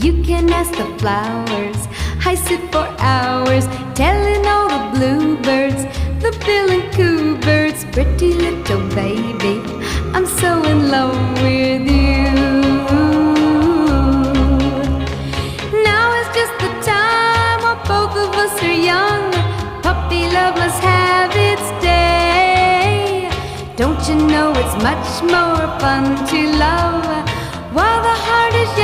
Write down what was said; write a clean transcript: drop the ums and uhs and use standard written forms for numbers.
You can ask the flowers. I sit for hours telling all the bluebirds, the bill and coo birds, pretty little baby, I'm so in love with you. Now is just the time while both of us are young. Puppy love must have its day. Don't you know it's much more fun to love while the heart is young?